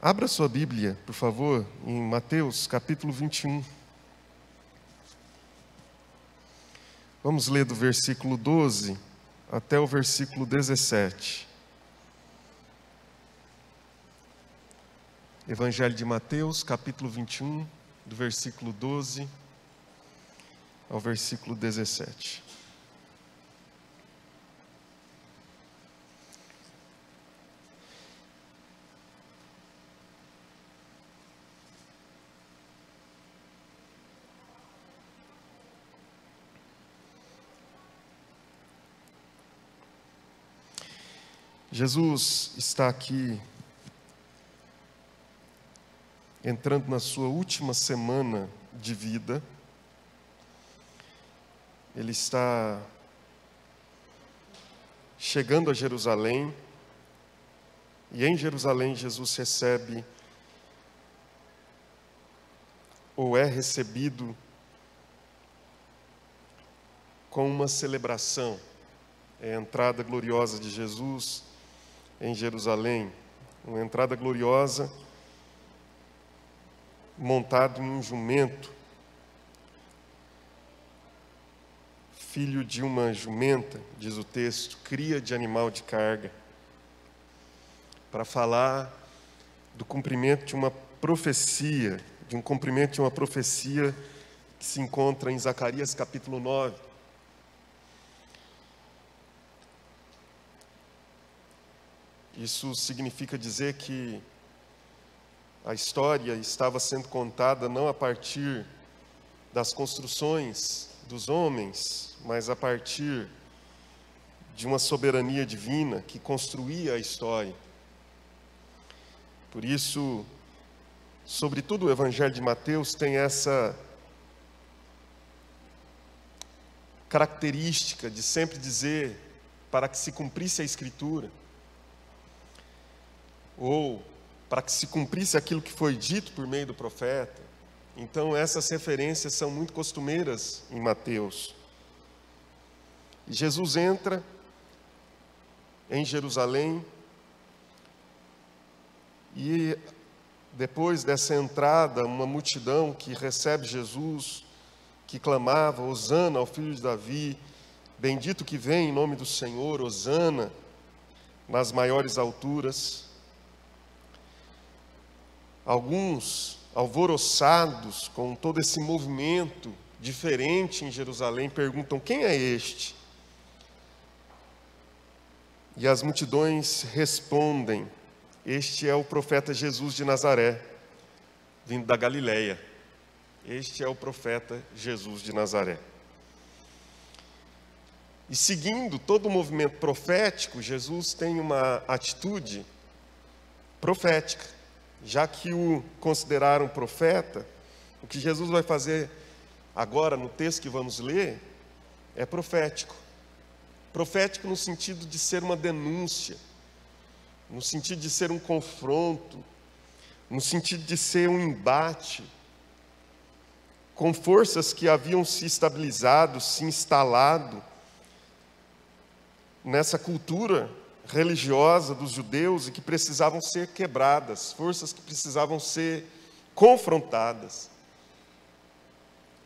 Abra sua Bíblia, por favor, em Mateus capítulo 21. Vamos ler do versículo 12 até o versículo 17. Evangelho de Mateus, capítulo 21, do versículo 12 ao versículo 17. Jesus está aqui entrando na sua última semana de vida. Ele está chegando a Jerusalém, e em Jerusalém Jesus recebe, ou é recebido, com uma celebração. É a entrada gloriosa de Jesus em Jerusalém, uma entrada gloriosa, montado em um jumento, filho de uma jumenta, diz o texto, cria de animal de carga, para falar do cumprimento de uma profecia, que se encontra em Zacarias capítulo 9. Isso significa dizer que a história estava sendo contada não a partir das construções dos homens, mas a partir de uma soberania divina que construía a história. Por isso, sobretudo o Evangelho de Mateus tem essa característica de sempre dizer para que se cumprisse a Escritura, ou para que se cumprisse aquilo que foi dito por meio do profeta. Então essas referências são muito costumeiras em Mateus. E Jesus entra em Jerusalém, e depois dessa entrada, uma multidão que recebe Jesus, que clamava, Hosana ao filho de Davi, bendito que vem em nome do Senhor, Hosana nas maiores alturas. Alguns, alvoroçados com todo esse movimento diferente em Jerusalém, perguntam: quem é este? E as multidões respondem: este é o profeta Jesus de Nazaré, vindo da Galileia. Este é o profeta Jesus de Nazaré. E seguindo todo o movimento profético, Jesus tem uma atitude profética. Já que o consideraram profeta, o que Jesus vai fazer agora no texto que vamos ler é profético. Profético no sentido de ser uma denúncia, no sentido de ser um confronto, no sentido de ser um embate com forças que haviam se estabilizado, se instalado nessa cultura religiosa dos judeus e que precisavam ser quebradas, forças que precisavam ser confrontadas.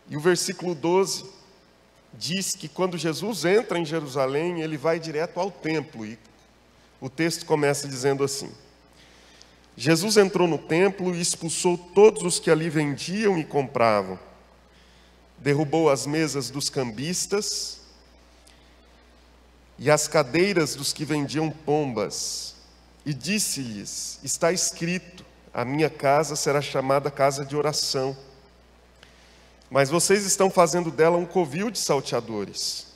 E o versículo 12 diz que quando Jesus entra em Jerusalém, ele vai direto ao templo, e o texto começa dizendo assim: Jesus entrou no templo e expulsou todos os que ali vendiam e compravam, derrubou as mesas dos cambistas e as cadeiras dos que vendiam pombas, e disse-lhes: está escrito, a minha casa será chamada casa de oração, mas vocês estão fazendo dela um covil de salteadores.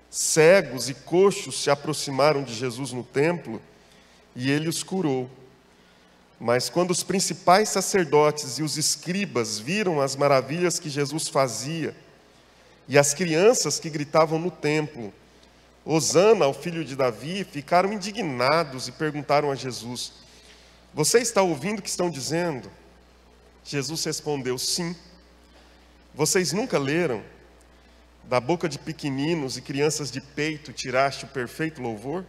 Cegos e coxos se aproximaram de Jesus no templo, e ele os curou. Mas quando os principais sacerdotes e os escribas viram as maravilhas que Jesus fazia, e as crianças que gritavam no templo, Hosana ao filho de Davi, ficaram indignados e perguntaram a Jesus: você está ouvindo o que estão dizendo? Jesus respondeu: sim. Vocês nunca leram? Da boca de pequeninos e crianças de peito tiraste o perfeito louvor?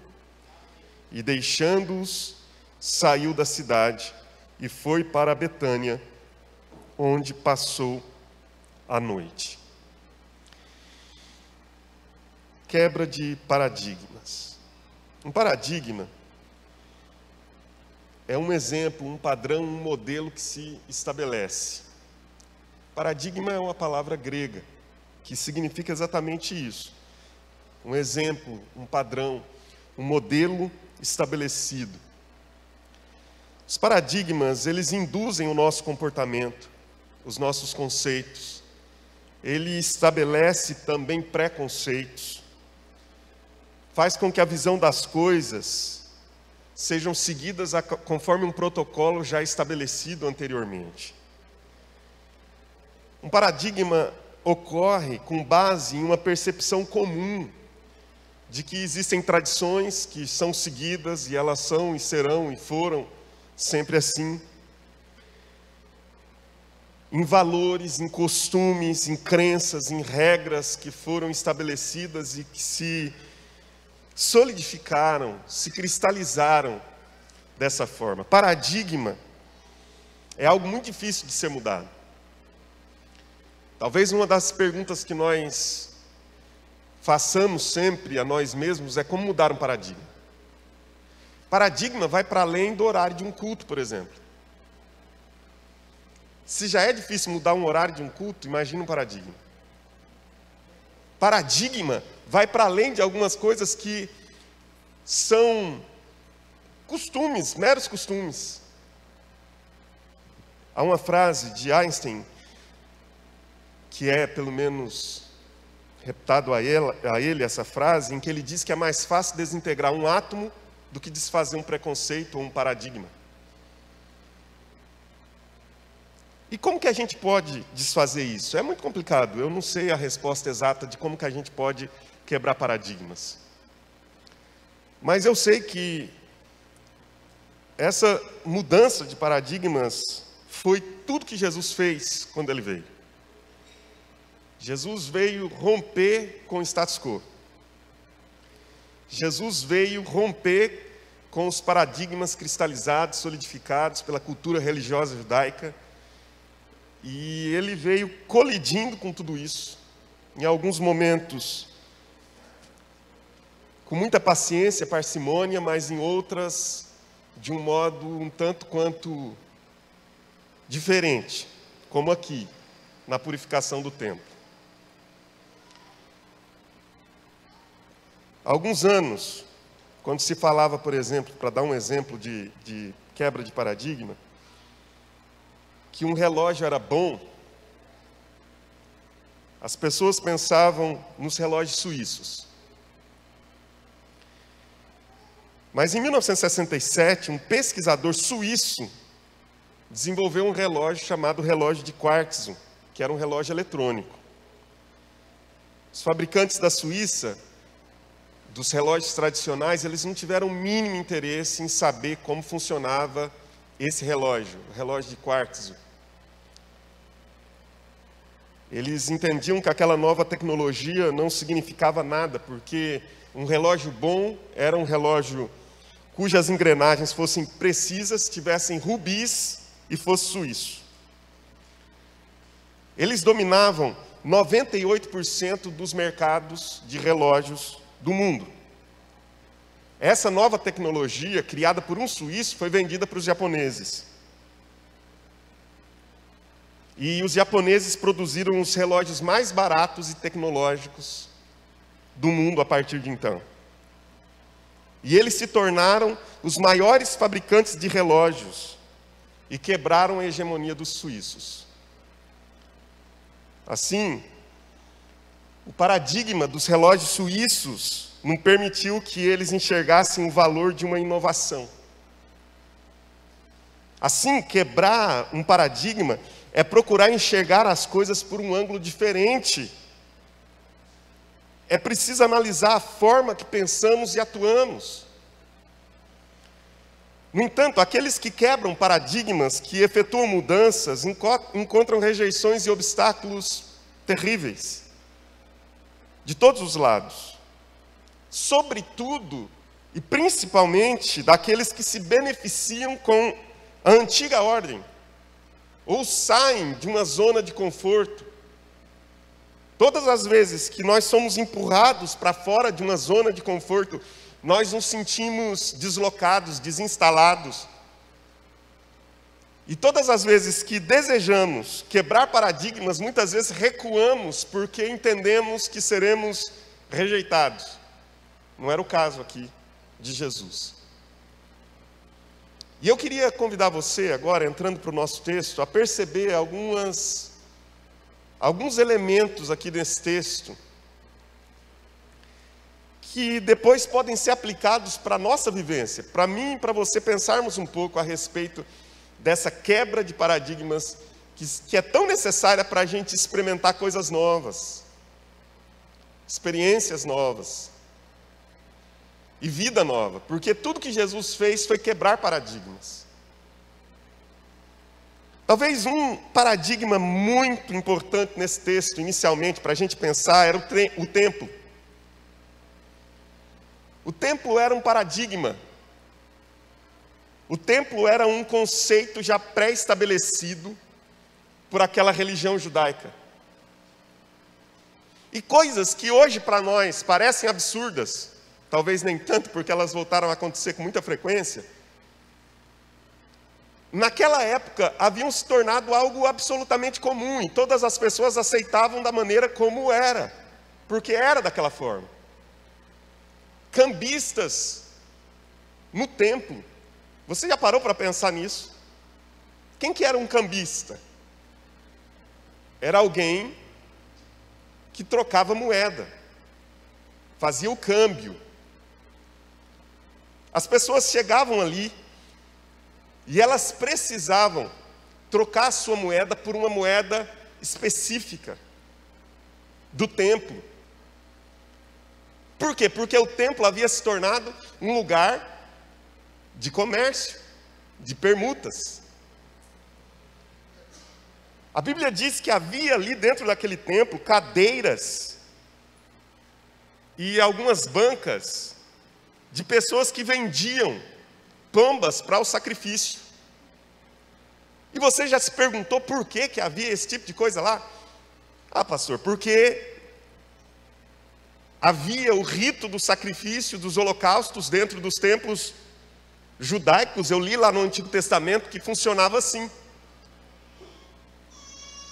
E deixando-os, saiu da cidade e foi para Betânia, onde passou a noite. Quebra de paradigmas. Um paradigma é um exemplo, um padrão, um modelo que se estabelece. Paradigma é uma palavra grega, que significa exatamente isso. Um exemplo, um padrão, um modelo estabelecido. Os paradigmas, eles induzem o nosso comportamento, os nossos conceitos. Ele estabelece também preconceitos. Faz com que a visão das coisas sejam seguidas conforme um protocolo já estabelecido anteriormente. Um paradigma ocorre com base em uma percepção comum de que existem tradições que são seguidas e elas são e serão e foram sempre assim. Em valores, em costumes, em crenças, em regras que foram estabelecidas e que se solidificaram, se cristalizaram dessa forma. Paradigma é algo muito difícil de ser mudado. Talvez uma das perguntas que nós façamos sempre a nós mesmos é como mudar um paradigma. Paradigma vai para além do horário de um culto, por exemplo. Se já é difícil mudar um horário de um culto, imagina um paradigma. Paradigma vai para além de algumas coisas que são costumes, meros costumes. Há uma frase de Einstein, que é pelo menos reputado a ele essa frase, em que ele diz que é mais fácil desintegrar um átomo do que desfazer um preconceito ou um paradigma. E como que a gente pode desfazer isso? É muito complicado, eu não sei a resposta exata de como que a gente pode quebrar paradigmas. Mas eu sei que essa mudança de paradigmas foi tudo que Jesus fez quando ele veio. Jesus veio romper com o status quo. Jesus veio romper com os paradigmas cristalizados, solidificados pela cultura religiosa judaica. E ele veio colidindo com tudo isso. Em alguns momentos, com muita paciência, parcimônia, mas em outras, de um modo um tanto quanto diferente, como aqui, na purificação do templo. Há alguns anos, quando se falava, por exemplo, para dar um exemplo de quebra de paradigma, que um relógio era bom, as pessoas pensavam nos relógios suíços. Mas em 1967, um pesquisador suíço desenvolveu um relógio chamado relógio de quartzo, que era um relógio eletrônico. Os fabricantes da Suíça, dos relógios tradicionais, eles não tiveram o mínimo interesse em saber como funcionava esse relógio, o relógio de quartzo. Eles entendiam que aquela nova tecnologia não significava nada, porque um relógio bom era um relógio cujas engrenagens fossem precisas, tivessem rubis e fosse suíço. Eles dominavam 98% dos mercados de relógios do mundo. Essa nova tecnologia, criada por um suíço, foi vendida para os japoneses. E os japoneses produziram os relógios mais baratos e tecnológicos do mundo a partir de então. E eles se tornaram os maiores fabricantes de relógios e quebraram a hegemonia dos suíços. Assim, o paradigma dos relógios suíços não permitiu que eles enxergassem o valor de uma inovação. Assim, quebrar um paradigma é procurar enxergar as coisas por um ângulo diferente. É preciso analisar a forma que pensamos e atuamos. No entanto, aqueles que quebram paradigmas, que efetuam mudanças, encontram rejeições e obstáculos terríveis, de todos os lados. Sobretudo, e principalmente daqueles que se beneficiam com a antiga ordem, ou saem de uma zona de conforto. Todas as vezes que nós somos empurrados para fora de uma zona de conforto, nós nos sentimos deslocados, desinstalados. E todas as vezes que desejamos quebrar paradigmas, muitas vezes recuamos porque entendemos que seremos rejeitados. Não era o caso aqui de Jesus. E eu queria convidar você agora, entrando para o nosso texto, a perceber alguns elementos aqui nesse texto que depois podem ser aplicados para a nossa vivência, para mim e para você pensarmos um pouco a respeito dessa quebra de paradigmas que é tão necessária para a gente experimentar coisas novas, experiências novas e vida nova, porque tudo que Jesus fez foi quebrar paradigmas. Talvez um paradigma muito importante nesse texto, inicialmente, para a gente pensar, era o templo. O templo era um paradigma. O templo era um conceito já pré-estabelecido por aquela religião judaica. E coisas que hoje para nós parecem absurdas, talvez nem tanto, porque elas voltaram a acontecer com muita frequência, naquela época haviam se tornado algo absolutamente comum, e todas as pessoas aceitavam da maneira como era, porque era daquela forma. Cambistas no templo. Você já parou para pensar nisso? Quem que era um cambista? Era alguém que trocava moeda, fazia o câmbio. As pessoas chegavam ali e elas precisavam trocar a sua moeda por uma moeda específica do templo. Por quê? Porque o templo havia se tornado um lugar de comércio, de permutas. A Bíblia diz que havia ali dentro daquele templo cadeiras e algumas bancas de pessoas que vendiam pombas para o sacrifício. E você já se perguntou por que havia esse tipo de coisa lá? Ah, pastor, porque havia o rito do sacrifício, dos holocaustos dentro dos templos judaicos. Eu li lá no Antigo Testamento que funcionava assim.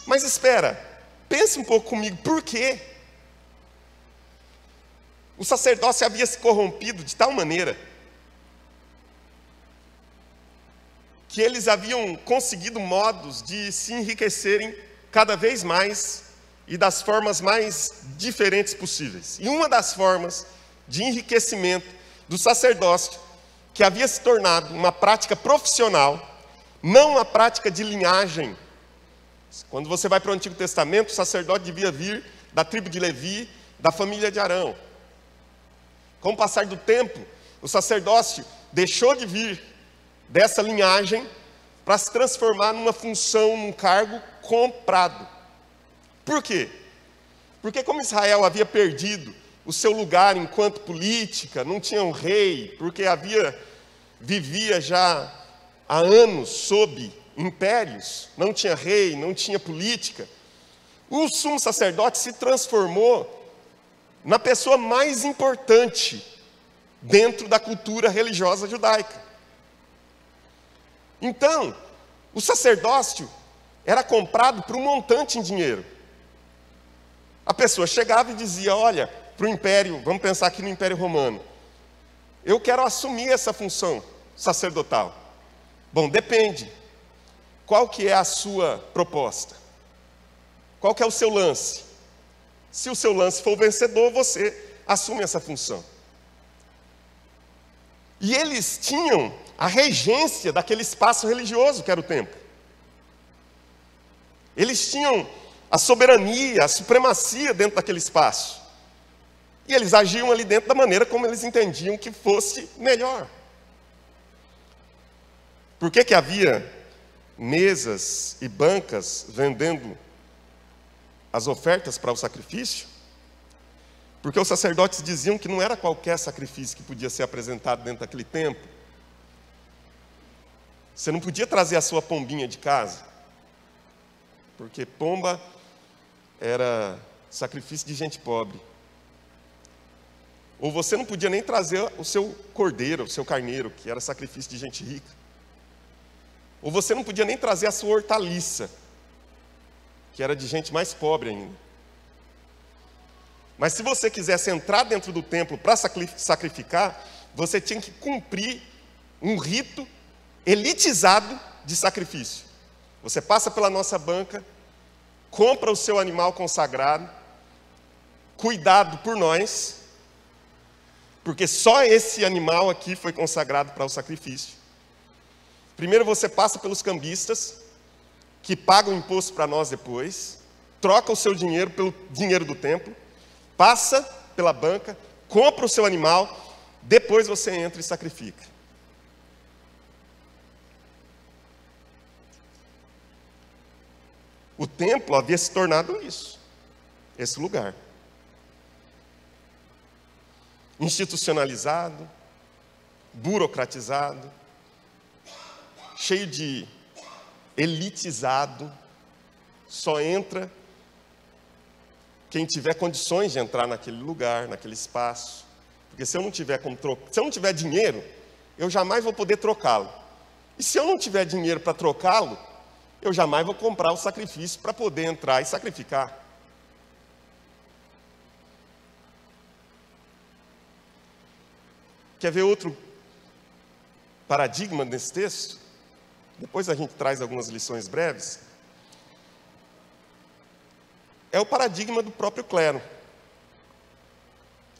Mas espera, pense um pouco comigo, por quê? O sacerdócio havia se corrompido de tal maneira que eles haviam conseguido modos de se enriquecerem cada vez mais e das formas mais diferentes possíveis. E uma das formas de enriquecimento do sacerdócio, que havia se tornado uma prática profissional, não uma prática de linhagem. Quando você vai para o Antigo Testamento, o sacerdote devia vir da tribo de Levi, da família de Arão. Com o passar do tempo, o sacerdócio deixou de vir dessa linhagem para se transformar numa função, num cargo comprado. Por quê? Porque como Israel havia perdido o seu lugar enquanto política, não tinha um rei, porque vivia já há anos sob impérios, não tinha rei, não tinha política, o sumo sacerdote se transformou na pessoa mais importante dentro da cultura religiosa judaica. Então, o sacerdócio era comprado por um montante em dinheiro. A pessoa chegava e dizia, olha, para o império, vamos pensar aqui no Império Romano, eu quero assumir essa função sacerdotal. Bom, depende. Qual que é a sua proposta? Qual que é o seu lance? Se o seu lance for vencedor, você assume essa função. E eles tinham a regência daquele espaço religioso que era o templo. Eles tinham a soberania, a supremacia dentro daquele espaço. E eles agiam ali dentro da maneira como eles entendiam que fosse melhor. Por que havia mesas e bancas vendendo as ofertas para o sacrifício? Porque os sacerdotes diziam que não era qualquer sacrifício que podia ser apresentado dentro daquele templo. Você não podia trazer a sua pombinha de casa, porque pomba era sacrifício de gente pobre. Ou você não podia nem trazer o seu cordeiro, o seu carneiro, que era sacrifício de gente rica. Ou você não podia nem trazer a sua hortaliça, que era de gente mais pobre ainda. Mas se você quisesse entrar dentro do templo para sacrificar, você tinha que cumprir um rito elitizado de sacrifício. Você passa pela nossa banca, compra o seu animal consagrado, cuidado por nós, porque só esse animal aqui foi consagrado para o sacrifício. Primeiro você passa pelos cambistas, que pagam imposto para nós depois, troca o seu dinheiro pelo dinheiro do templo, passa pela banca, compra o seu animal, depois você entra e sacrifica. O templo havia se tornado isso, esse lugar. Institucionalizado, burocratizado, cheio de elitizado, só entra quem tiver condições de entrar naquele lugar, naquele espaço. Porque se eu não tiver como se eu não tiver dinheiro, eu jamais vou poder trocá-lo. E se eu não tiver dinheiro para trocá-lo, eu jamais vou comprar o sacrifício para poder entrar e sacrificar. Quer ver outro paradigma nesse texto? Depois a gente traz algumas lições breves. É o paradigma do próprio clero.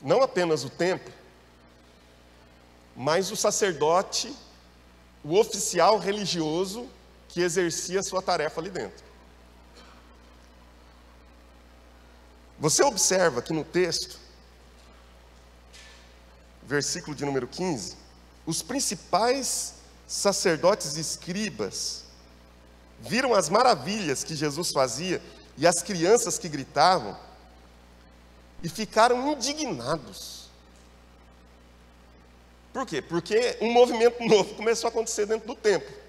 Não apenas o templo, mas o sacerdote, o oficial religioso que exercia a sua tarefa ali dentro. Você observa que no texto, versículo de número 15, os principais sacerdotes e escribas viram as maravilhas que Jesus fazia e as crianças que gritavam e ficaram indignados. Por quê? Porque um movimento novo começou a acontecer dentro do templo.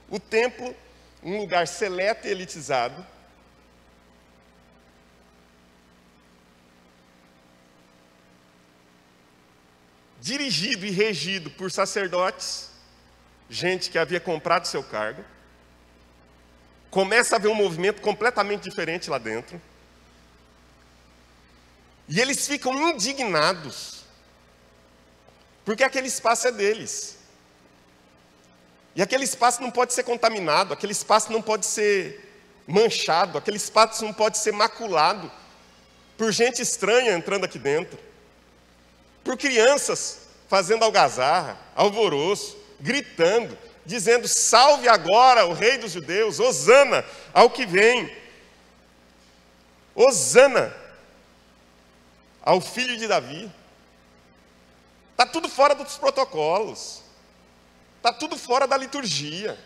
O templo, um lugar seleto e elitizado, dirigido e regido por sacerdotes, gente que havia comprado seu cargo. Começa a haver um movimento completamente diferente lá dentro. E eles ficam indignados, porque aquele espaço é deles. E aquele espaço não pode ser contaminado, aquele espaço não pode ser manchado, aquele espaço não pode ser maculado por gente estranha entrando aqui dentro, por crianças fazendo algazarra, alvoroço, gritando, dizendo: salve agora o rei dos judeus, hosana ao que vem, hosana ao filho de Davi. Está tudo fora dos protocolos, está tudo fora da liturgia.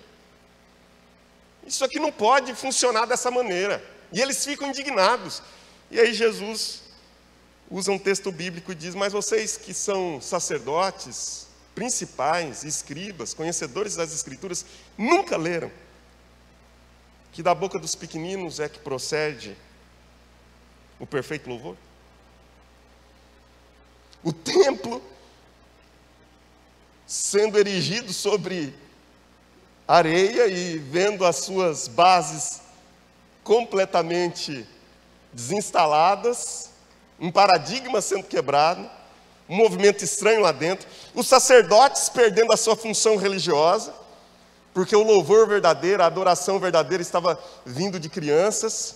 Isso aqui não pode funcionar dessa maneira. E eles ficam indignados. E aí Jesus usa um texto bíblico e diz: mas vocês que são sacerdotes, principais, escribas, conhecedores das Escrituras, nunca leram que da boca dos pequeninos é que procede o perfeito louvor? O templo sendo erigido sobre areia e vendo as suas bases completamente desinstaladas, um paradigma sendo quebrado, um movimento estranho lá dentro, os sacerdotes perdendo a sua função religiosa, porque o louvor verdadeiro, a adoração verdadeira estava vindo de crianças.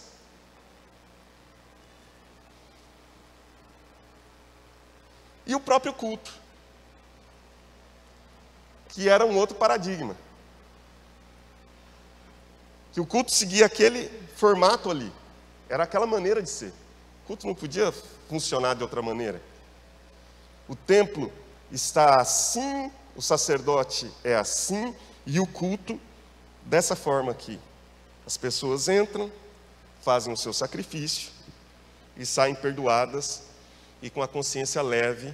E o próprio culto, que era um outro paradigma. Que o culto seguia aquele formato ali, era aquela maneira de ser. O culto não podia funcionar de outra maneira. O templo está assim, o sacerdote é assim, e o culto dessa forma aqui. As pessoas entram, fazem o seu sacrifício e saem perdoadas e com a consciência leve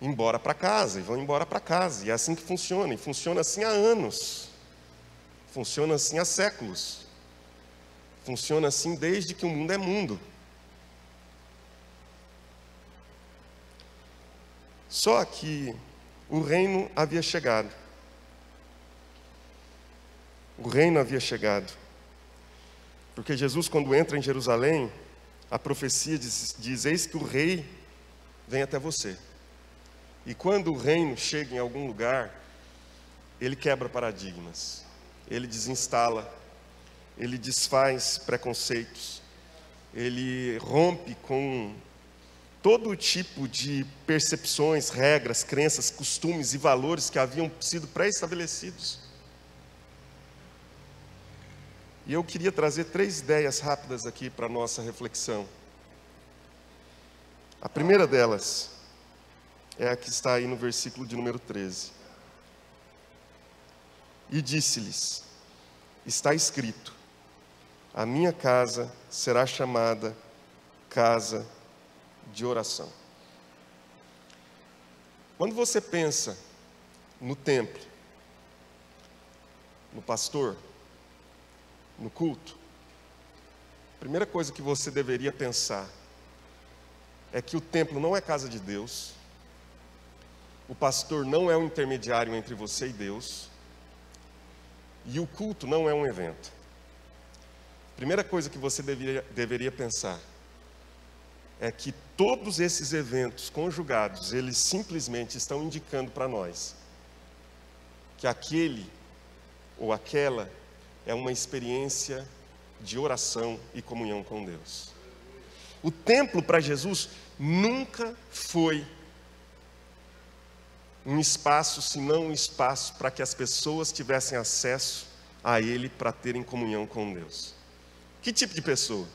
embora para casa, e vão embora para casa. E é assim que funciona, e funciona assim há anos, funciona assim há séculos, funciona assim desde que o mundo é mundo. Só que o reino havia chegado. O reino havia chegado. Porque Jesus, quando entra em Jerusalém, a profecia diz: eis que o rei vem até você. E quando o reino chega em algum lugar, ele quebra paradigmas, ele desinstala, ele desfaz preconceitos, ele rompe com todo tipo de percepções, regras, crenças, costumes e valores que haviam sido pré-estabelecidos. E eu queria trazer 3 ideias rápidas aqui para a nossa reflexão. A primeira delas é a que está aí no versículo de número 13. E disse-lhes: está escrito, a minha casa será chamada casa de oração. Quando você pensa no templo, no pastor, no culto, a primeira coisa que você deveria pensar é que o templo não é casa de Deus, o pastor não é um intermediário entre você e Deus, e o culto não é um evento. A primeira coisa que você deveria pensar é que todos esses eventos conjugados, eles simplesmente estão indicando para nós que aquele ou aquela é uma experiência de oração e comunhão com Deus. O templo para Jesus nunca foi um espaço, senão um espaço para que as pessoas tivessem acesso a Ele para terem comunhão com Deus. Que tipo de pessoa?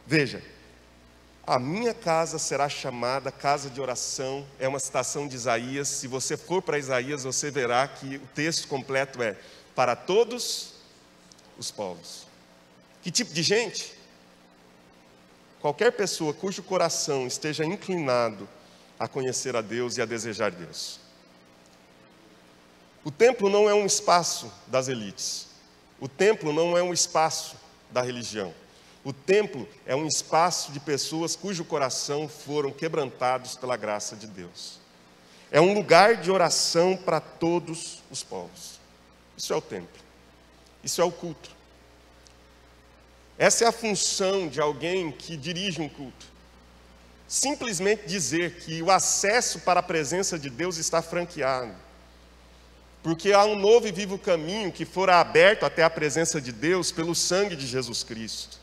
Veja, a minha casa será chamada casa de oração, é uma citação de Isaías. Se você for para Isaías, você verá que o texto completo é: para todos os povos. Que tipo de gente? Qualquer pessoa cujo coração esteja inclinado a conhecer a Deus e a desejar Deus. O templo não é um espaço das elites. O templo não é um espaço da religião. O templo é um espaço de pessoas cujo coração foram quebrantados pela graça de Deus. É um lugar de oração para todos os povos. Isso é o templo. Isso é o culto. Essa é a função de alguém que dirige um culto. Simplesmente dizer que o acesso para a presença de Deus está franqueado. Porque há um novo e vivo caminho que fora aberto até a presença de Deus pelo sangue de Jesus Cristo.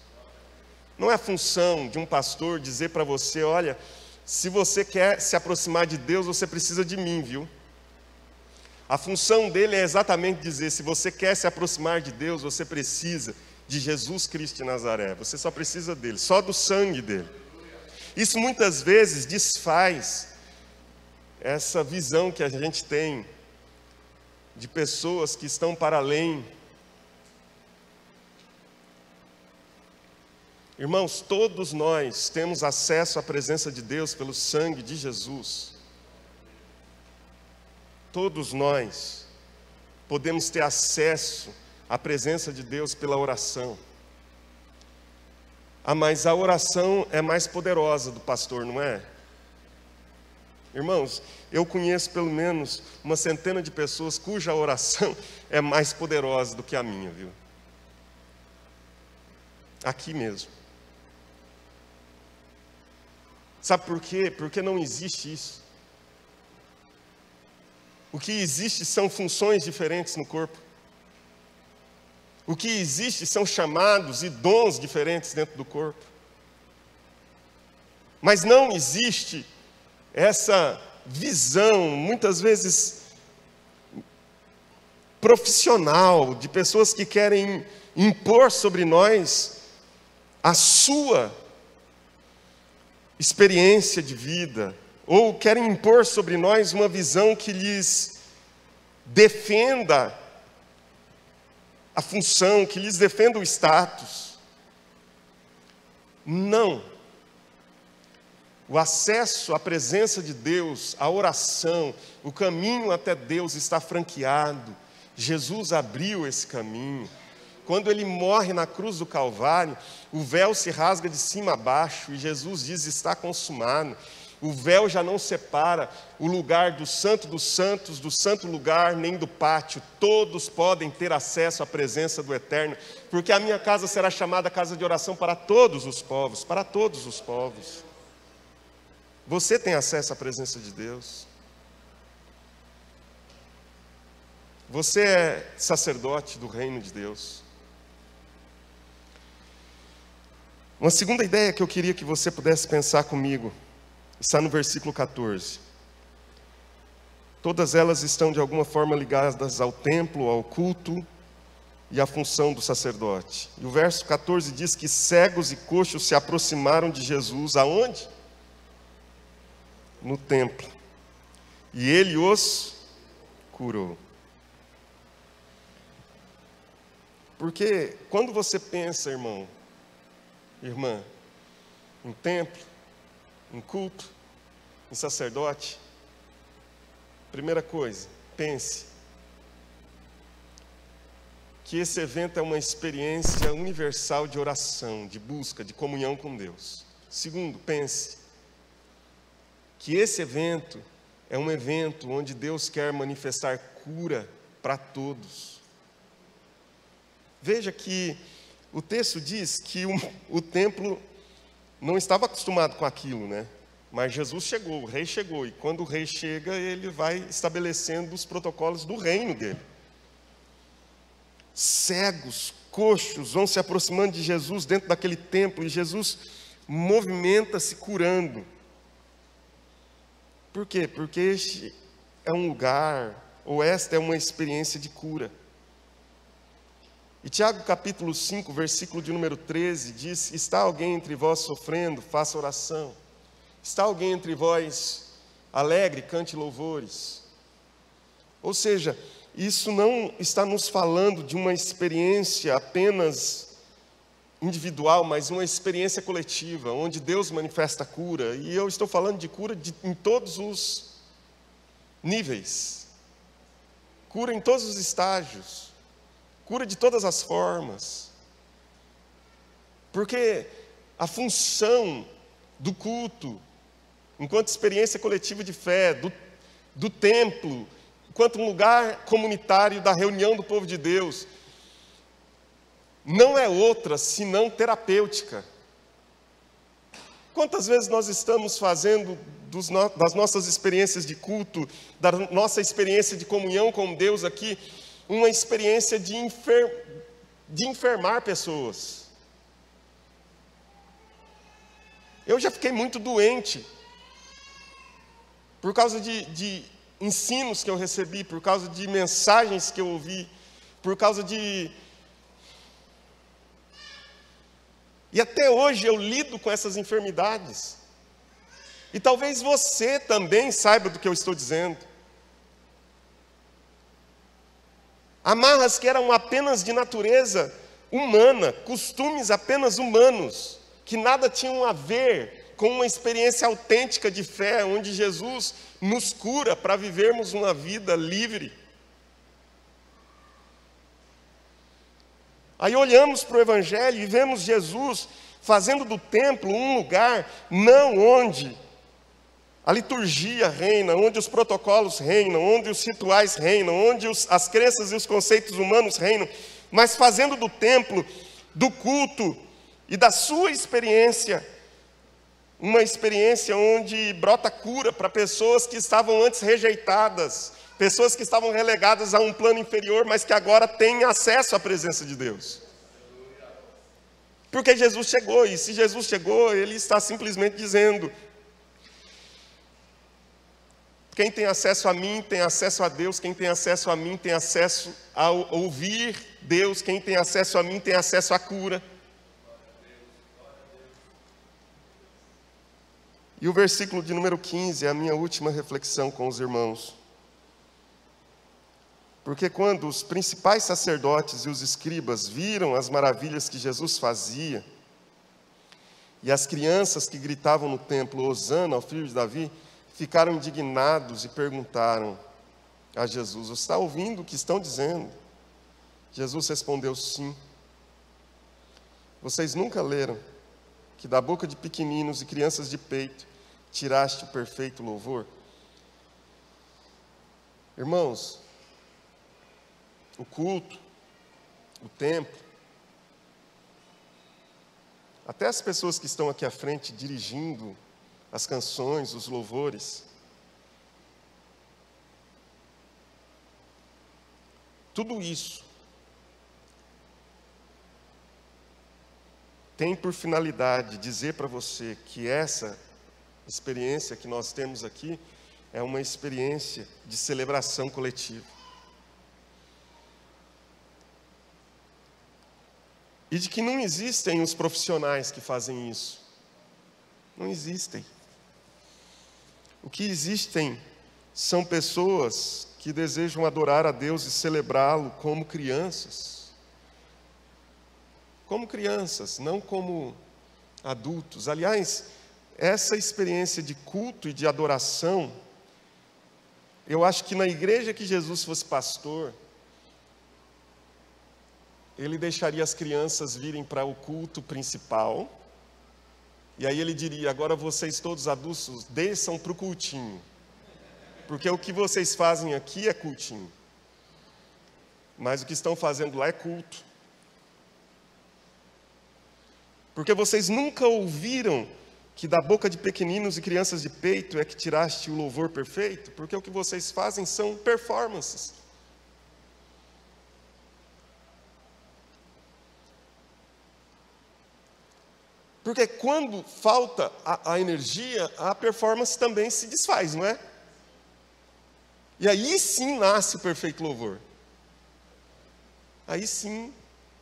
Não é função de um pastor dizer para você: olha, se você quer se aproximar de Deus, você precisa de mim, viu? A função dele é exatamente dizer: se você quer se aproximar de Deus, você precisa de Jesus Cristo de Nazaré. Você só precisa dele, só do sangue dele. Isso muitas vezes desfaz essa visão que a gente tem de pessoas que estão para além. Irmãos, todos nós temos acesso à presença de Deus pelo sangue de Jesus. Todos nós podemos ter acesso à presença de Deus pela oração. Mas a oração é mais poderosa do pastor, não é? Irmãos, eu conheço pelo menos uma centena de pessoas cuja oração é mais poderosa do que a minha, viu? Aqui mesmo. Sabe por quê? Porque não existe isso. O que existe são funções diferentes no corpo. O que existe são chamados e dons diferentes dentro do corpo. Mas não existe essa visão, muitas vezes profissional, de pessoas que querem impor sobre nós a sua experiência de vida, ou querem impor sobre nós uma visão que lhes defenda a função, que lhes defenda o status. Não. o acesso à presença de Deus, a oração, o caminho até Deus está franqueado. Jesus abriu esse caminho. Quando ele morre na cruz do Calvário, o véu se rasga de cima a baixo e Jesus diz: está consumado. O véu já não separa o lugar do santo dos santos, do santo lugar, nem do pátio. Todos podem ter acesso à presença do Eterno, porque a minha casa será chamada casa de oração para todos os povos, para todos os povos. Você tem acesso à presença de Deus. Você é sacerdote do reino de Deus. Uma segunda ideia que eu queria que você pudesse pensar comigo está no versículo 14. Todas elas estão de alguma forma ligadas ao templo, ao culto e à função do sacerdote. E o verso 14 diz que cegos e coxos se aproximaram de Jesus, aonde? No templo. E ele os curou. Porque quando você pensa, irmão, irmã, em templo, em culto, em sacerdote, primeira coisa, pense que esse evento é uma experiência universal de oração, de busca, de comunhão com Deus. Segundo, pense que esse evento é um evento onde Deus quer manifestar cura para todos. Veja que o texto diz que o templo não estava acostumado com aquilo, né? Mas Jesus chegou, o rei chegou, e quando o rei chega, ele vai estabelecendo os protocolos do reino dele. Cegos, coxos vão se aproximando de Jesus dentro daquele templo, e Jesus movimenta-se curando. Por quê? Porque este é um lugar, ou esta é uma experiência de cura. E Tiago capítulo 5, versículo de número 13, diz: está alguém entre vós sofrendo, faça oração. Está alguém entre vós alegre, cante louvores. Ou seja, isso não está nos falando de uma experiência apenas individual, mas uma experiência coletiva, onde Deus manifesta cura. E eu estou falando de cura em todos os níveis. Cura em todos os estágios. Cura de todas as formas. Porque a função do culto, enquanto experiência coletiva de fé, do templo, enquanto um lugar comunitário da reunião do povo de Deus, não é outra senão terapêutica. Quantas vezes nós estamos fazendo das nossas experiências de culto, da nossa experiência de comunhão com Deus aqui, uma experiência de enfermar pessoas. Eu já fiquei muito doente por causa de ensinos que eu recebi, por causa de mensagens que eu ouvi, por causa de... E até hoje eu lido com essas enfermidades. E talvez você também saiba do que eu estou dizendo. Amarras que eram apenas de natureza humana, costumes apenas humanos, que nada tinham a ver com uma experiência autêntica de fé, onde Jesus nos cura para vivermos uma vida livre. Aí olhamos para o Evangelho e vemos Jesus fazendo do templo um lugar não onde a liturgia reina, onde os protocolos reinam, onde os rituais reinam, onde as crenças e os conceitos humanos reinam, mas fazendo do templo, do culto e da sua experiência, uma experiência onde brota cura para pessoas que estavam antes rejeitadas, pessoas que estavam relegadas a um plano inferior, mas que agora têm acesso à presença de Deus. Porque Jesus chegou, e se Jesus chegou, Ele está simplesmente dizendo: quem tem acesso a mim tem acesso a Deus, quem tem acesso a mim tem acesso a ouvir Deus, quem tem acesso a mim tem acesso à cura. E o versículo de número 15 é a minha última reflexão com os irmãos. Porque quando os principais sacerdotes e os escribas viram as maravilhas que Jesus fazia, E as crianças que gritavam no templo, Hosana ao filho de Davi, ficaram indignados e perguntaram a Jesus: você está ouvindo o que estão dizendo? Jesus respondeu: sim. Vocês nunca leram que da boca de pequeninos e crianças de peito tiraste o perfeito louvor? Irmãos, o culto, o templo, até as pessoas que estão aqui à frente dirigindo as canções, os louvores, tudo isso tem por finalidade dizer para você que essa experiência que nós temos aqui é uma experiência de celebração coletiva. E de que não existem os profissionais que fazem isso. Não existem. O que existem são pessoas que desejam adorar a Deus e celebrá-lo como crianças. Como crianças, não como adultos. Aliás, essa experiência de culto e de adoração, eu acho que na igreja que Jesus fosse pastor, ele deixaria as crianças virem para o culto principal, e aí ele diria: agora vocês todos adultos desçam para o cultinho, porque o que vocês fazem aqui é cultinho, mas o que estão fazendo lá é culto. Porque vocês nunca ouviram que da boca de pequeninos e crianças de peito é que tiraste o louvor perfeito? Porque o que vocês fazem são performances. Porque quando falta a energia, a performance também se desfaz, não é? E aí sim nasce o perfeito louvor. Aí sim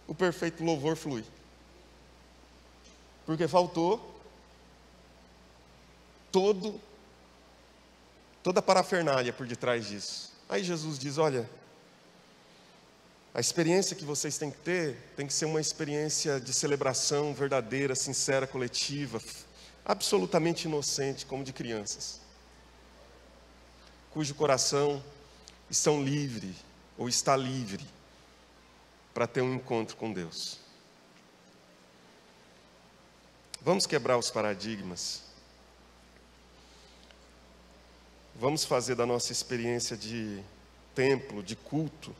o perfeito louvor flui. Porque faltou toda a parafernália por detrás disso. Aí Jesus diz: olha, a experiência que vocês têm que ter tem que ser uma experiência de celebração verdadeira, sincera, coletiva, absolutamente inocente, como de crianças, cujo coração estão livre ou está livre para ter um encontro com Deus. Vamos quebrar os paradigmas. Vamos fazer da nossa experiência de templo, de culto,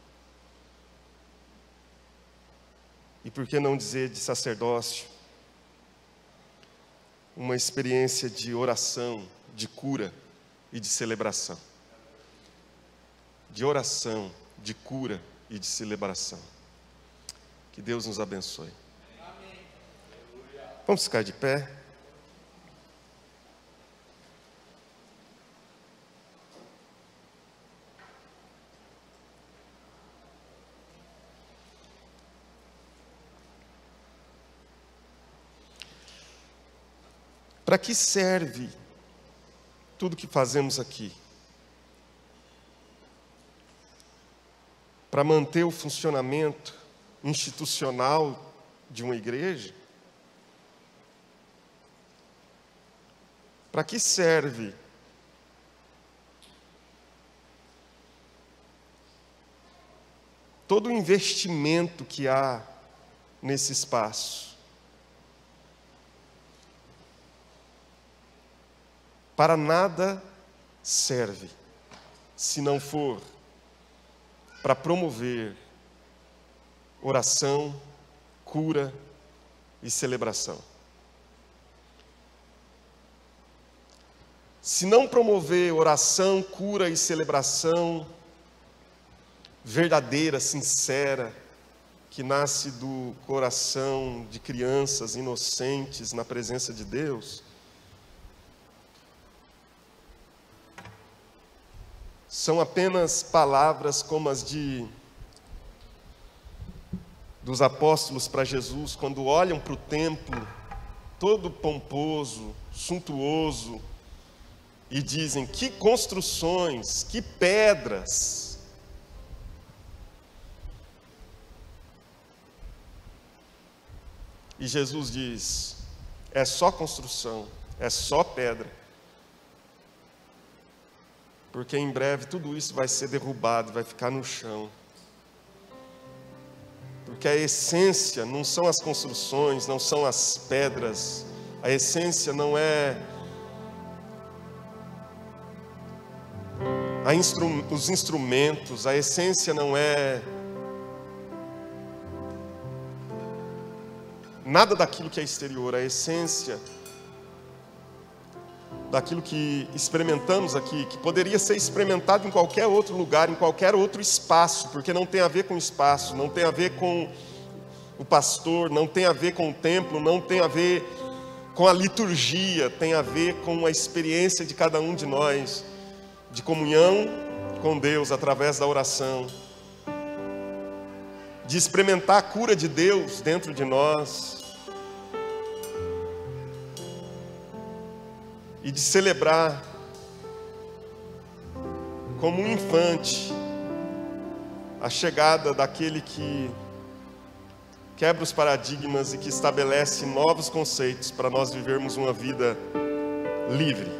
e por que não dizer de sacerdócio, uma experiência de oração, de cura e de celebração. De oração, de cura e de celebração. Que Deus nos abençoe. Vamos ficar de pé. Para que serve tudo que fazemos aqui? Para manter o funcionamento institucional de uma igreja? Para que serve todo o investimento que há nesse espaço? Para nada serve, se não for para promover oração, cura e celebração. Se não promover oração, cura e celebração verdadeira, sincera, que nasce do coração de crianças inocentes na presença de Deus, são apenas palavras como as dos apóstolos para Jesus, quando olham para o templo, todo pomposo, suntuoso, e dizem: que construções, que pedras. E Jesus diz: é só construção, é só pedra. Porque em breve tudo isso vai ser derrubado, vai ficar no chão. Porque a essência não são as construções, não são as pedras. A essência não é os instrumentos, a essência não é nada daquilo que é exterior, a essência daquilo que experimentamos aqui, que poderia ser experimentado em qualquer outro lugar, em qualquer outro espaço, porque não tem a ver com espaço, não tem a ver com o pastor, não tem a ver com o templo, não tem a ver com a liturgia, tem a ver com a experiência de cada um de nós, de comunhão com Deus através da oração, de experimentar a cura de Deus dentro de nós, e de celebrar como um infante a chegada daquele que quebra os paradigmas e que estabelece novos conceitos para nós vivermos uma vida livre.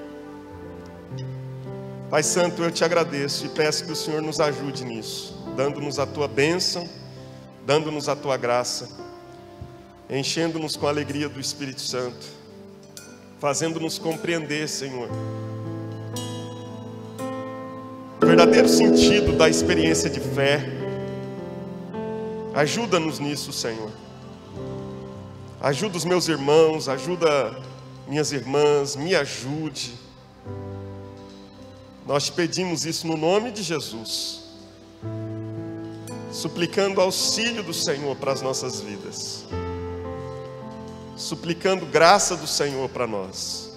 Pai Santo, eu te agradeço e peço que o Senhor nos ajude nisso, dando-nos a tua bênção, dando-nos a tua graça, enchendo-nos com a alegria do Espírito Santo, fazendo-nos compreender, Senhor, o verdadeiro sentido da experiência de fé. Ajuda-nos nisso, Senhor. Ajuda os meus irmãos, ajuda minhas irmãs, me ajude. Nós te pedimos isso no nome de Jesus, suplicando auxílio do Senhor para as nossas vidas, suplicando graça do Senhor para nós,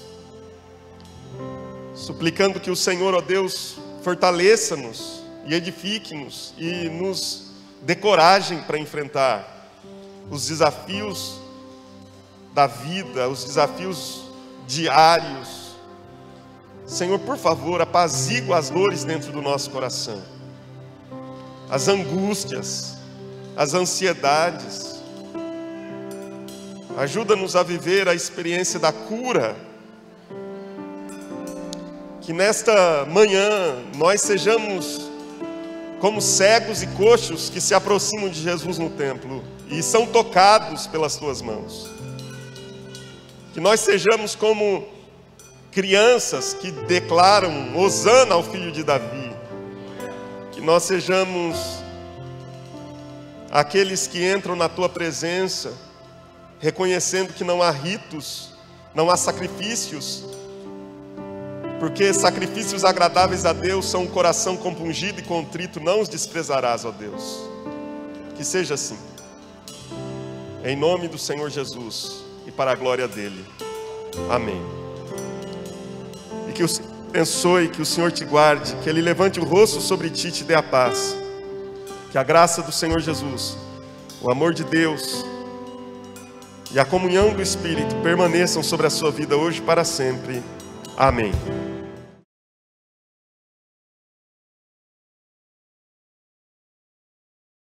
suplicando que o Senhor, ó Deus, fortaleça-nos e edifique-nos e nos dê coragem para enfrentar os desafios da vida, os desafios diários. Senhor, por favor, apazigua as dores dentro do nosso coração, as angústias, as ansiedades. Ajuda-nos a viver a experiência da cura. Que nesta manhã nós sejamos como cegos e coxos que se aproximam de Jesus no templo e são tocados pelas tuas mãos. Que nós sejamos como crianças que declaram Hosana ao filho de Davi. Que nós sejamos aqueles que entram na tua presença reconhecendo que não há ritos, não há sacrifícios, porque sacrifícios agradáveis a Deus são um coração compungido e contrito, não os desprezarás, ó Deus. Que seja assim, em nome do Senhor Jesus e para a glória dele. Amém. E que o Senhor te abençoe, que o Senhor te guarde, que Ele levante o rosto sobre ti e te dê a paz. Que a graça do Senhor Jesus, o amor de Deus e a comunhão do Espírito permaneçam sobre a sua vida hoje e para sempre. Amém.